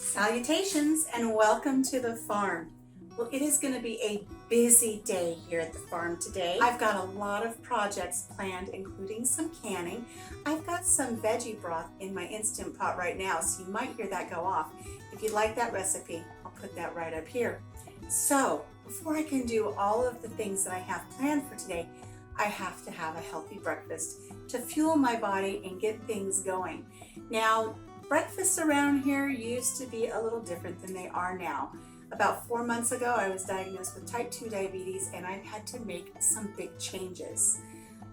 Salutations and welcome to the farm. Well, it is going to be a busy day here at the farm today. I've got a lot of projects planned, including some canning. I've got some veggie broth in my Instant Pot right now, so you might hear that go off. If you'd like that recipe, I'll put that right up here. So before I can do all of the things that I have planned for today, I have to have a healthy breakfast to fuel my body and get things going. Now, breakfasts around here used to be a little different than they are now. About 4 months ago, I was diagnosed with type 2 diabetes and I've had to make some big changes.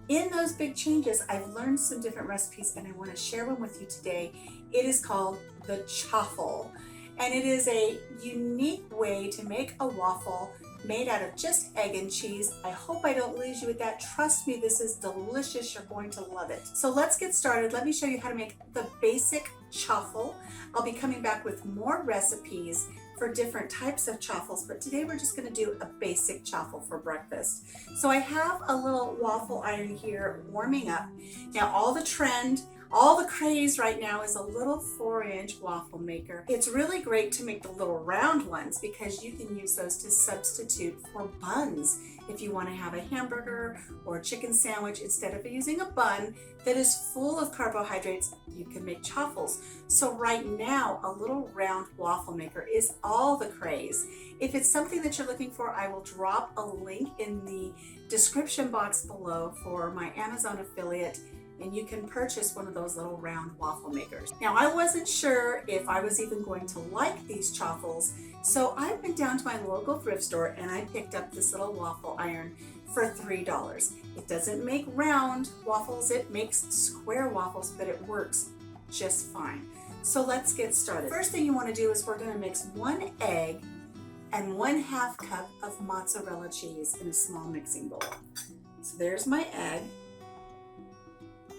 In those big changes, I've learned some different recipes and I want to share one with you today. It is called the chaffle, and it is a unique way to make a waffle made out of just egg and cheese. I hope I don't lose you with that. Trust me, this is delicious. You're going to love it. So let's get started. Let me show you how to make the basic chaffle. I'll be coming back with more recipes for different types of chaffles, but today we're just going to do a basic chaffle for breakfast. So I have a little waffle iron here warming up. Now all the craze right now is a little 4-inch waffle maker. It's really great to make the little round ones because you can use those to substitute for buns. If you want to have a hamburger or a chicken sandwich, instead of using a bun that is full of carbohydrates, you can make chaffles. So right now, a little round waffle maker is all the craze. If it's something that you're looking for, I will drop a link in the description box below for my Amazon affiliate, and you can purchase one of those little round waffle makers. Now, I wasn't sure if I was even going to like these chaffles, so I went down to my local thrift store and I picked up this little waffle iron for $3. It doesn't make round waffles, it makes square waffles, but it works just fine. So let's get started. First thing you want to do is we're going to mix 1 egg and 1/2 cup of mozzarella cheese in a small mixing bowl. So there's my egg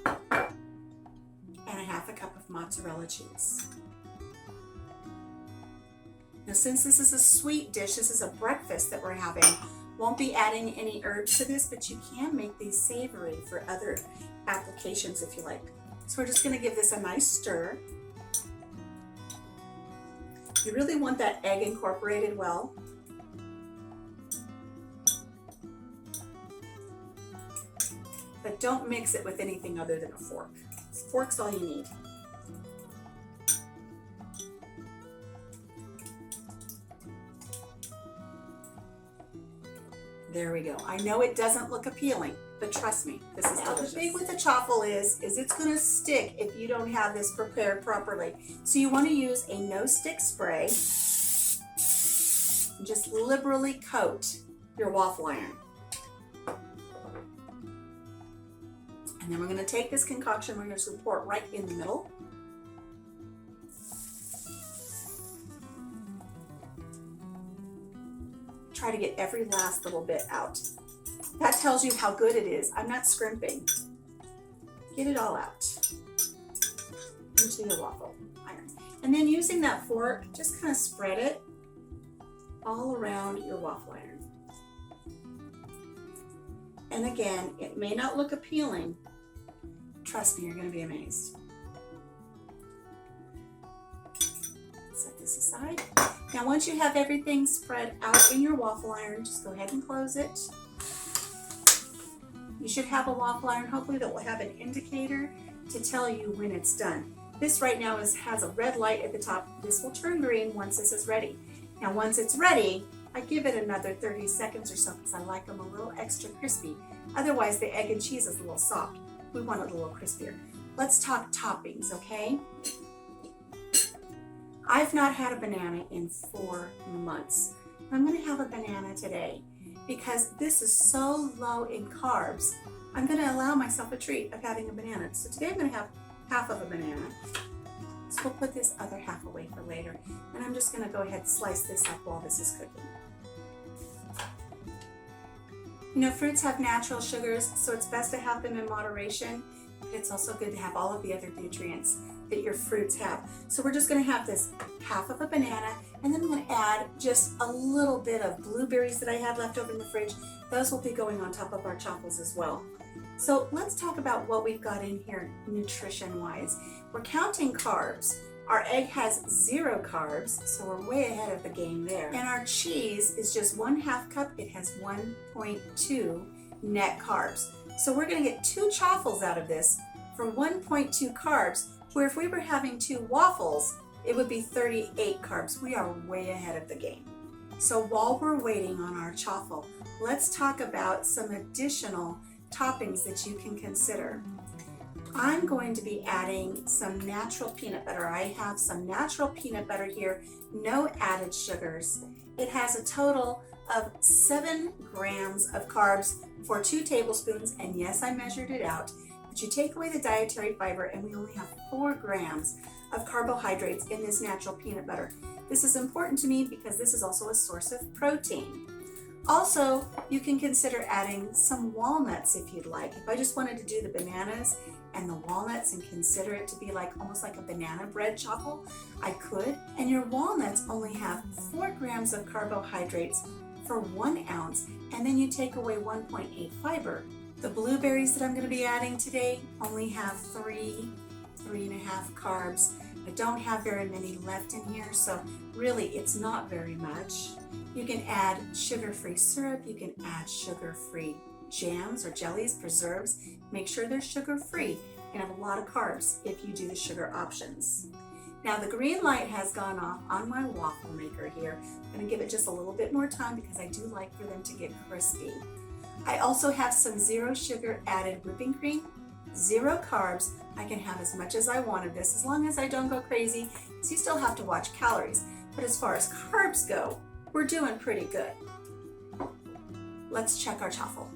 and 1/2 cup of mozzarella cheese. Now, since this is a sweet dish, this is a breakfast that we're having, won't be adding any herbs to this, but you can make these savory for other applications if you like. So we're just going to give this a nice stir. You really want that egg incorporated well. But don't mix it with anything other than a fork. Fork's all you need. There we go. I know it doesn't look appealing, but trust me, this is delicious. The thing with the chaffle is it's going to stick if you don't have this prepared properly. So you want to use a no-stick spray and just liberally coat your waffle iron. And then we're going to take this concoction, we're going to pour it right in the middle. Try to get every last little bit out. That tells you how good it is. I'm not scrimping. Get it all out into your waffle iron. And then using that fork, just kind of spread it all around your waffle iron. And again, it may not look appealing. Trust me, you're going to be amazed. Set this aside. Now, once you have everything spread out in your waffle iron, just go ahead and close it. You should have a waffle iron, hopefully, that will have an indicator to tell you when it's done. This right now has a red light at the top. This will turn green once this is ready. Now, once it's ready, I give it another 30 seconds or so because I like them a little extra crispy. Otherwise, the egg and cheese is a little soft. We want it a little crispier. Let's talk toppings, okay? I've not had a banana in 4 months. I'm going to have a banana today because this is so low in carbs. I'm going to allow myself a treat of having a banana. So today I'm going to have half of a banana. So we'll put this other half away for later. And I'm just going to go ahead and slice this up while this is cooking. You know, fruits have natural sugars, so it's best to have them in moderation, but it's also good to have all of the other nutrients that your fruits have. So we're just going to have this half of a banana, and then I'm going to add just a little bit of blueberries that I have left over in the fridge. Those will be going on top of our chaffles as well. So let's talk about what we've got in here nutrition-wise. We're counting carbs. Our egg has 0 carbs, so we're way ahead of the game there. And our cheese is just 1/2 cup. It has 1.2 net carbs. So we're gonna get 2 chaffles out of this for 1.2 carbs, where if we were having 2 waffles, it would be 38 carbs. We are way ahead of the game. So while we're waiting on our chaffle, let's talk about some additional toppings that you can consider. I'm going to be adding some natural peanut butter. I have some natural peanut butter here, no added sugars. It has a total of 7 grams of carbs for 2 tablespoons, and yes, I measured it out, but you take away the dietary fiber and we only have 4 grams of carbohydrates in this natural peanut butter. This is important to me because this is also a source of protein. Also, you can consider adding some walnuts if you'd like. If I just wanted to do the bananas and the walnuts and consider it to be like almost like a banana bread chaffle, I could. And your walnuts only have 4 grams of carbohydrates for 1 ounce, and then you take away 1.8 fiber. The blueberries that I'm going to be adding today only have 3.5 carbs. I don't have very many left in here, so really it's not very much. You can add sugar-free syrup, you can add sugar-free jams or jellies, preserves. Make sure they're sugar-free and have a lot of carbs if you do the sugar options. Now the green light has gone off on my waffle maker here. I'm going to give it just a little bit more time because I do like for them to get crispy. I also have some 0 sugar added whipping cream, 0 carbs. I can have as much as I want of this as long as I don't go crazy, because you still have to watch calories. But as far as carbs go, we're doing pretty good. Let's check our chaffle.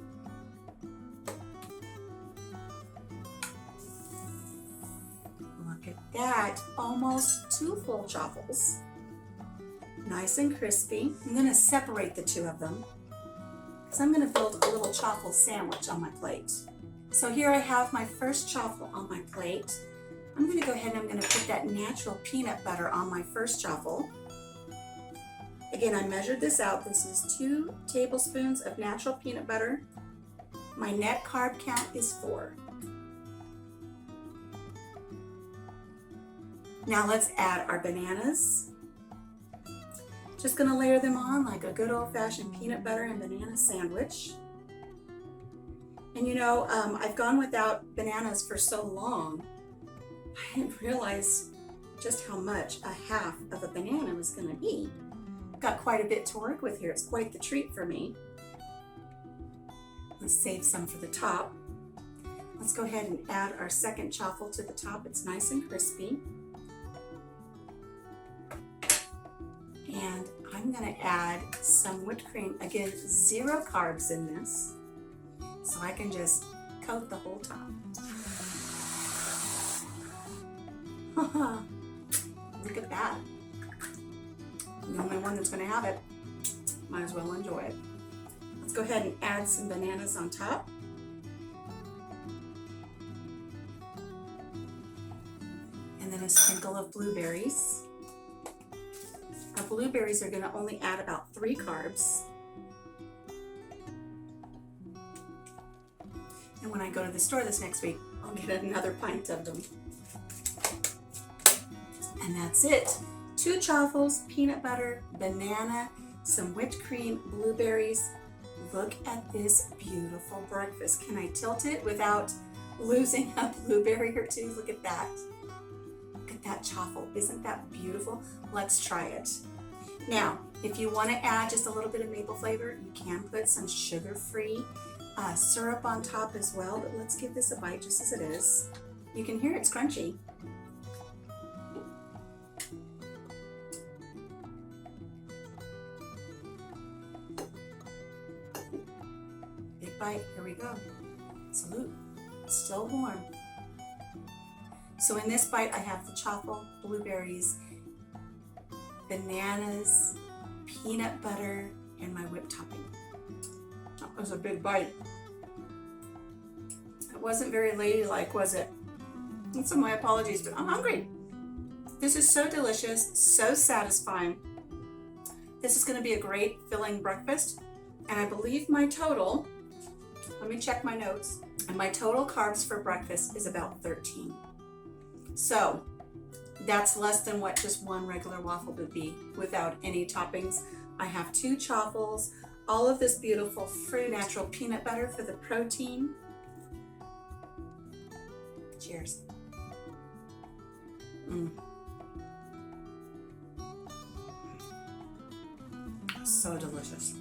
Look at that, almost 2 full chaffles. Nice and crispy. I'm going to separate the 2 of them because I'm going to build a little chaffle sandwich on my plate. So here I have my first chaffle on my plate. I'm going to go ahead and I'm going to put that natural peanut butter on my first chaffle. Again, I measured this out. This is 2 tablespoons of natural peanut butter. My net carb count is 4. Now let's add our bananas. Just going to layer them on like a good old-fashioned peanut butter and banana sandwich. And you know, I've gone without bananas for so long, I didn't realize just how much a half of a banana was going to be. Got quite a bit to work with here. It's quite the treat for me. Let's save some for the top. Let's go ahead and add our second chaffle to the top. It's nice and crispy. And I'm going to add some whipped cream. Again, 0 carbs in this, so I can just coat the whole top. Look at that. The only one that's going to have it. Might as well enjoy it. Let's go ahead and add some bananas on top. And then a sprinkle of blueberries. Our blueberries are going to only add about 3 carbs. And when I go to the store this next week, I'll get another pint of them. And that's it. 2 chaffles, peanut butter, banana, some whipped cream, blueberries. Look at this beautiful breakfast. Can I tilt it without losing a blueberry or 2? Look at that. Look at that chaffle. Isn't that beautiful? Let's try it. Now, if you want to add just a little bit of maple flavor, you can put some sugar-free syrup on top as well, but let's give this a bite just as it is. You can hear it's crunchy. Big bite, here we go. Salute, it's still warm. So in this bite I have the chaffle, blueberries, bananas, peanut butter, and my whipped topping. That was a big bite. It wasn't very ladylike, was it? And so my apologies, but I'm hungry. This is so delicious, so satisfying. This is going to be a great filling breakfast. And I believe my total, let me check my notes, and my total carbs for breakfast is about 13. So That's less than what just one regular waffle would be without any toppings. I have 2 Chaffles, all of this beautiful fruit, natural peanut butter for the protein. Cheers. So delicious.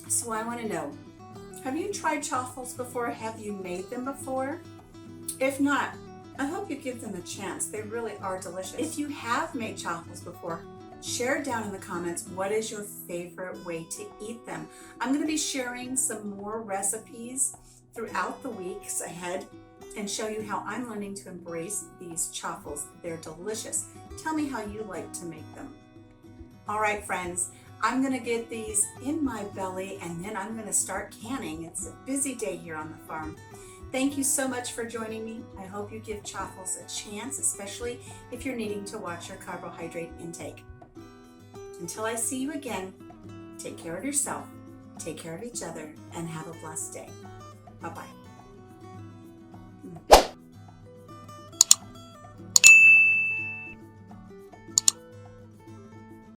So I want to know, have you tried Chaffles before? Have you made them before? If not, I hope you give them a chance. They really are delicious. If you have made Chaffles before, share down in the comments what is your favorite way to eat them. I'm going to be sharing some more recipes throughout the weeks ahead and show you how I'm learning to embrace these Chaffles. They're delicious. Tell me how you like to make them. All right, friends, I'm going to get these in my belly and then I'm going to start canning. It's a busy day here on the farm. Thank you so much for joining me. I hope you give Chaffles a chance, especially if you're needing to watch your carbohydrate intake. Until I see you again, take care of yourself, take care of each other, and have a blessed day. Bye-bye.